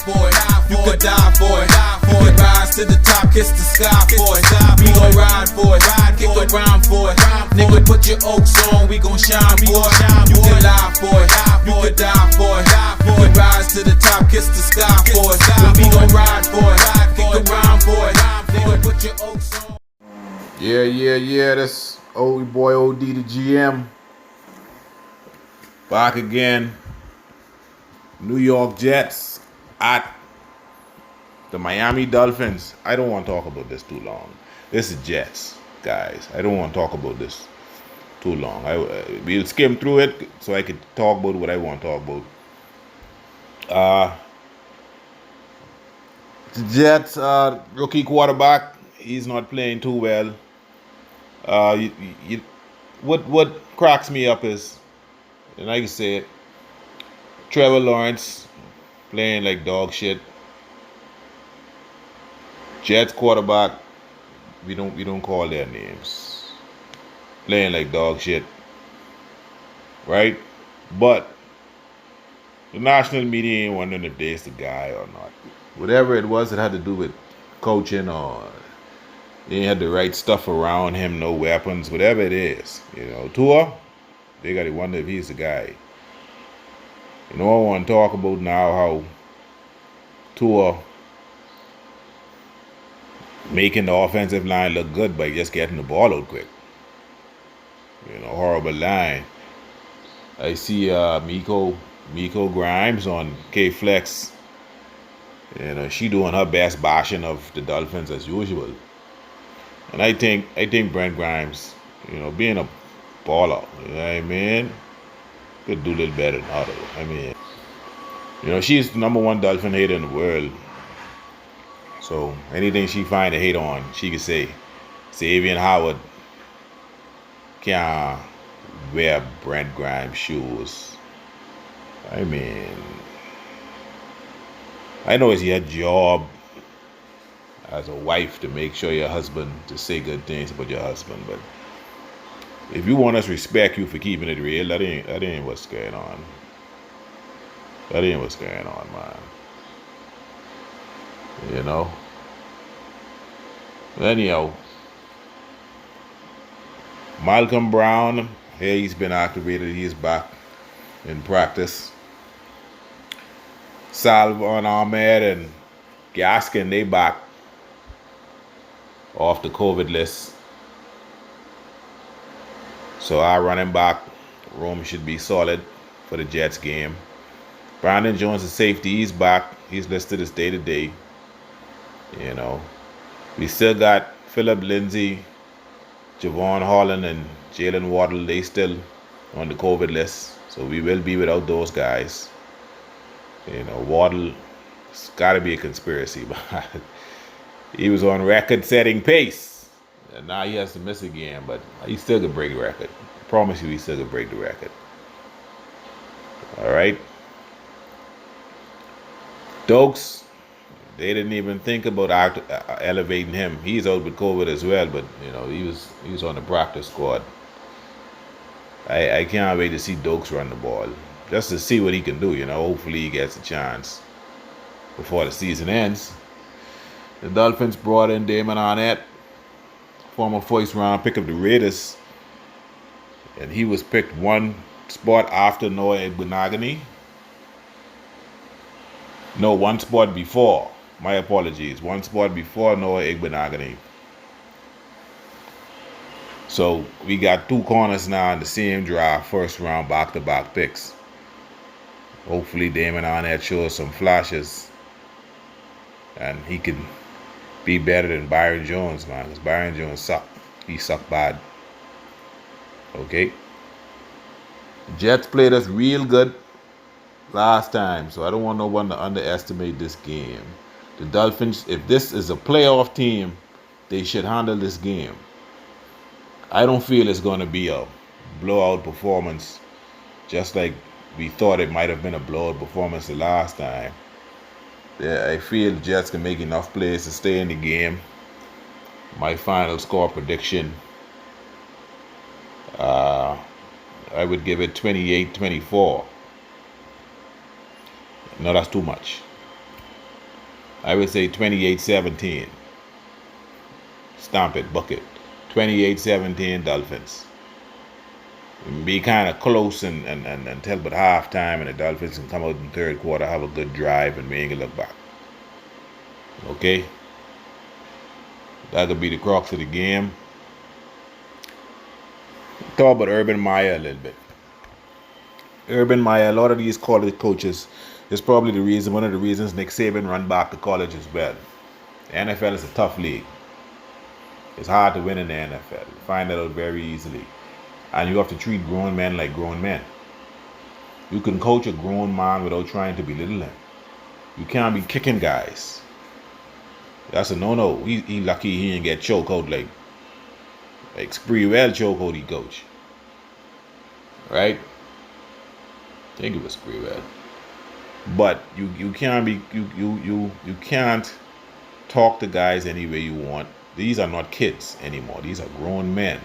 for it. You could die for it. You could rise to the top, kiss the sky for it. We gon' ride for it, kick around for it. Nigga, put your oaks on, we gon' shine for it. You can lie for it, you could die for it. You could rise to the top, kiss the sky for it. We gon' ride for it, kick around for it. Nigga, put your oaks on. Yeah, that's old boy OD the GM. Back again. New York Jets at the Miami Dolphins. I don't want to talk about this too long. This is Jets, guys. I don't want to talk about this too long. We'll skim through it so I can talk about what I want to talk about. The Jets rookie quarterback. He's not playing too well. What cracks me up is, and like I said, Trevor Lawrence playing like dog shit. Jets quarterback, we don't call their names. Playing like dog shit. Right? But the national media ain't wondering if they's the guy or not. Whatever it was, it had to do with coaching or they had the right stuff around him, no weapons, whatever it is. Tua, they got to wonder if he's the guy. I want to talk about now how Tua making the offensive line look good by just getting the ball out quick. Horrible line. I see Miko Grimes on K-Flex. She doing her best bashing of the Dolphins as usual. And I think Brent Grimes, being a baller, you know what I mean? Could do a little better than others. I mean, she's the number one Dolphin hater in the world. So anything she find to hate on, she could say. Xavier Howard can't wear Brent Grimes shoes. I mean, I know it's your job as a wife to make sure your husband, to say good things about your husband, but if you want us to respect you for keeping it real, that ain't what's going on. That ain't what's going on, man. Anyhow, Malcolm Brown, he's been activated. He's back in practice. Salvon Ahmed and Gaskin, they back off the COVID list. So our running back room should be solid for the Jets game. Brandon Jones, the safety, he's back. He's listed as day-to-day. We still got Phillip Lindsay, Javon Holland, and Jalen Waddle. They still on the COVID list. So we will be without those guys. Waddle, it's got to be a conspiracy. But he was on record-setting pace. And now he has to miss again. But he still could break the record. I promise you he still could break the record. All right. Dokes, they didn't even think about elevating him. He's out with COVID as well, but he was on the practice squad. I can't wait to see Dokes run the ball, just to see what he can do. Hopefully he gets a chance before the season ends. The Dolphins brought in Damon Arnett, former first-round pick of the Raiders, and he was picked one spot after Noah Igbenogany. No, one spot before. My apologies. One spot before Noah Igbenogany. So we got two corners now in the same draft, first round back-to-back picks. Hopefully Damon Arnett shows some flashes and he can be better than Byron Jones, man. Because Byron Jones sucked. He sucked bad. Okay? Jets played us real good last time, so I don't want no one to underestimate this game. The Dolphins, if this is a playoff team, they should handle this game. I don't feel it's going to be a blowout performance, just like we thought it might have been a blowout performance the last time. Yeah, I feel the Jets can make enough plays to stay in the game. My final score prediction, I would give it 28-24. No, that's too much. I would say 28-17. Stomp it, book it. 28-17 Dolphins. Be kind of close and until but halftime, and the Dolphins can come out in the third quarter, have a good drive, and we ain't gonna look back. Okay? That could be the crux of the game. Talk about Urban Meyer a little bit. Urban Meyer, a lot of these college coaches, is probably one of the reasons Nick Saban run back to college as well. The NFL is a tough league. It's hard to win in the NFL. You find that out very easily. And you have to treat grown men like grown men. You can coach a grown man without trying to belittle him. You can't be kicking guys. That's a no-no. He lucky he didn't get choked out like Sprewell choke out he coach. Right? I think it was Sprewell. But you can't talk to guys any way you want. These are not kids anymore. These are grown men.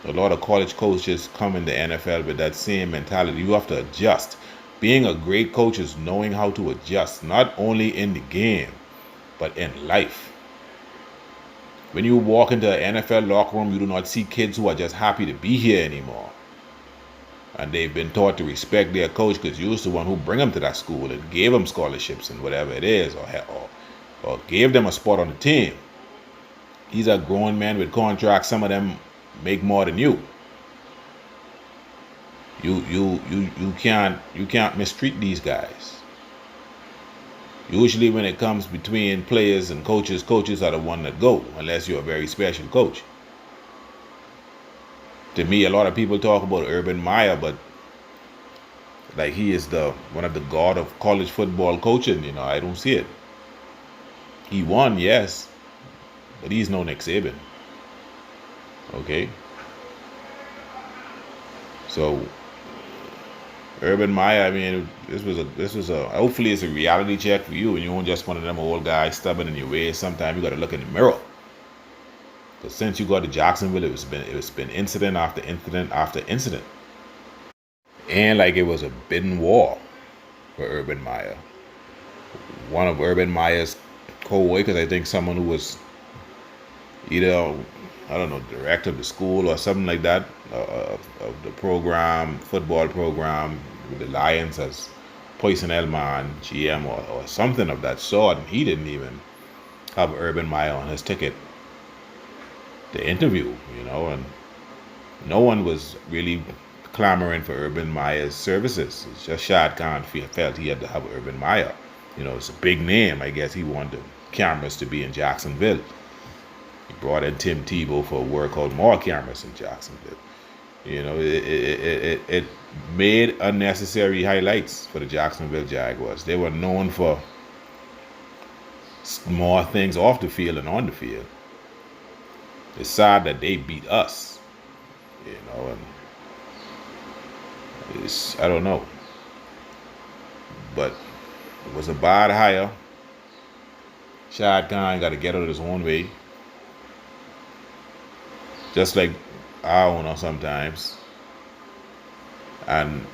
A lot of college coaches come in the NFL with that same mentality. You have to adjust. Being a great coach is knowing how to adjust, not only in the game, but in life. When you walk into an NFL locker room, you do not see kids who are just happy to be here anymore. And they've been taught to respect their coach because you was the one who bring them to that school and gave them scholarships and whatever it is, or gave them a spot on the team. These are grown men with contracts. Some of them make more than you. You can't mistreat these guys. Usually when it comes between players and coaches are the one that go, unless you're a very special coach. To me, a lot of people talk about Urban Meyer, but like he is one of the god of college football coaching. I don't see it. He won, yes, but he's no Nick Saban. Okay. So Urban Meyer, I mean, this was a hopefully it's a reality check for you, and you won't just one of them old guys stubborn in your ways. Sometimes you got to look in the mirror. Because since you got to Jacksonville, it's been incident after incident after incident, and like it was a bidding war for Urban Meyer. One of Urban Meyer's co-workers, I think, someone who was either, I don't know, director of the school or something like that, of the football program with the Lions as personnel man, GM or something of that sort. And he didn't even have Urban Meyer on his ticket to interview, and no one was really clamoring for Urban Meyer's services. It's just Shad Khan felt he had to have Urban Meyer. It's a big name. I guess he wanted the cameras to be in Jacksonville. He brought in Tim Tebow for a word called more cameras in Jacksonville. It made unnecessary highlights for the Jacksonville Jaguars. They were known for more things off the field and on the field. It's sad that they beat us, and I don't know. But it was a bad hire. Shad Khan got to get out of his own way. Just like our owner sometimes. And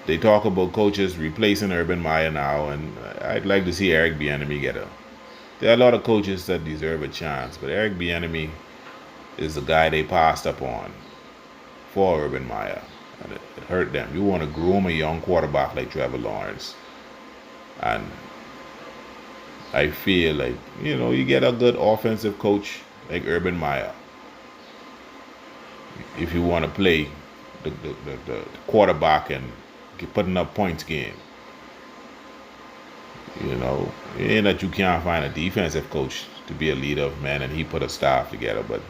they talk about coaches replacing Urban Meyer now, and I'd like to see Eric Bieniemy get There are a lot of coaches that deserve a chance, but Eric Bieniemy is the guy they passed up on for Urban Meyer, and it hurt them. You want to groom a young quarterback like Trevor Lawrence, and I feel like you get a good offensive coach like Urban Meyer. If you want to play the quarterback and putting up points game, it ain't that you can't find a defensive coach to be a leader of men and he put a staff together. But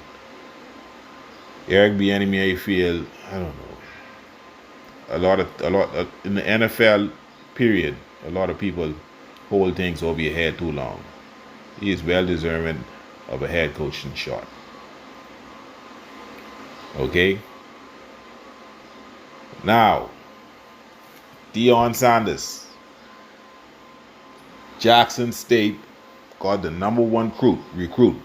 Eric Bieniemy, I feel, I don't know, a lot in the NFL period, a lot of people hold things over your head too long. He is well deserving of a head coaching shot. Okay. Now, Dion Sanders, Jackson State got the number one recruit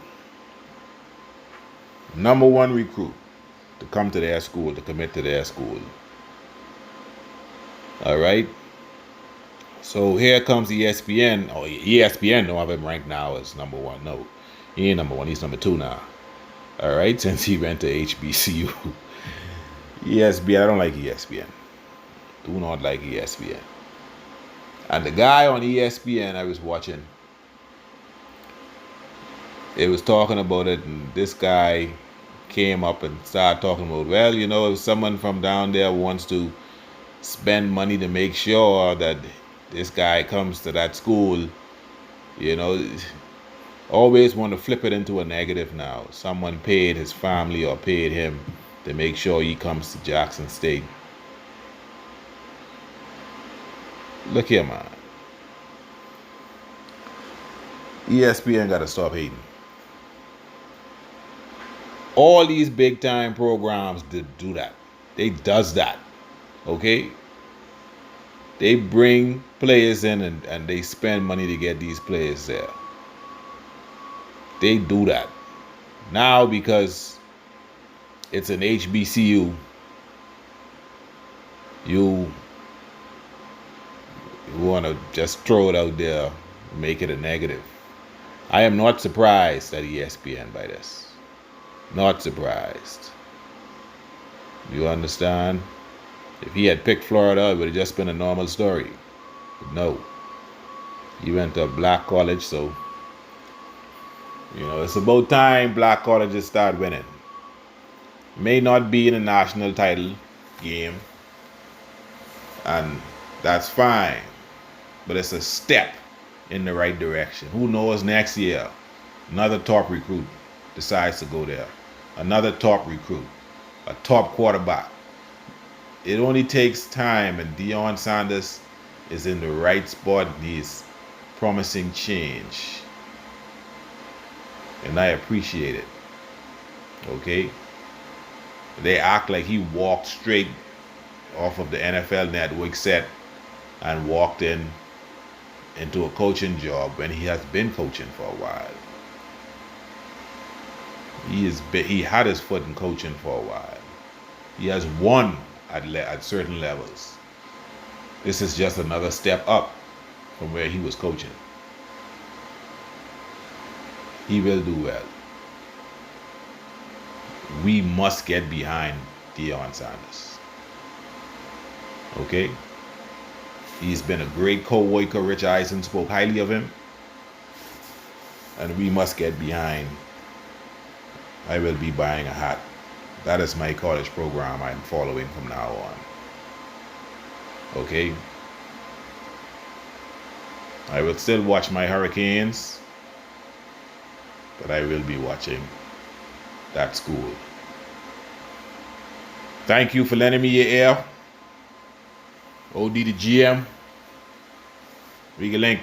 to come to their school, to commit to their school. All right. So here comes ESPN. Oh, ESPN don't have him ranked now as number one. No, he ain't number one. He's number two now. All right, since he went to HBCU. ESPN, I don't like ESPN. Do not like ESPN. And the guy on ESPN I was watching, it was talking about it, and this guy came up and started talking about, well, you know, if someone from down there wants to spend money to make sure that this guy comes to that school, you know, always want to flip it into a negative now. Someone paid his family or paid him to make sure he comes to Jackson State. Look here, man. ESPN got to stop hating. All these big time programs do that. They does that. Okay? They bring players in and they spend money to get these players there. They do that. Now because it's an HBCU, you want to just throw it out there, make it a negative. I am not surprised at ESPN by this. Not surprised. You understand? If he had picked Florida, it would have just been a normal story. But no. He went to a black college, so, you know, it's about time black colleges start winning. May not be in a national title game, and that's fine. But it's a step in the right direction. Who knows, next year, another top recruit decides to go there. Another top recruit. A top quarterback. It only takes time, and Dion Sanders is in the right spot. He's promising change. And I appreciate it. Okay? They act like he walked straight off of the NFL Network set and walked into a coaching job when he has been coaching for a while. He had his foot in coaching for a while. He has won at certain levels. This is just another step up from where he was coaching. He will do well. We must get behind Dion Sanders. Okay? He's been a great co-worker. Rich Eisen spoke highly of him. And we must get behind. I will be buying a hat. That is my college program I'm following from now on. Okay? I will still watch my Hurricanes, but I will be watching that school. Thank you for lending me your ear. OD the GM. We can link.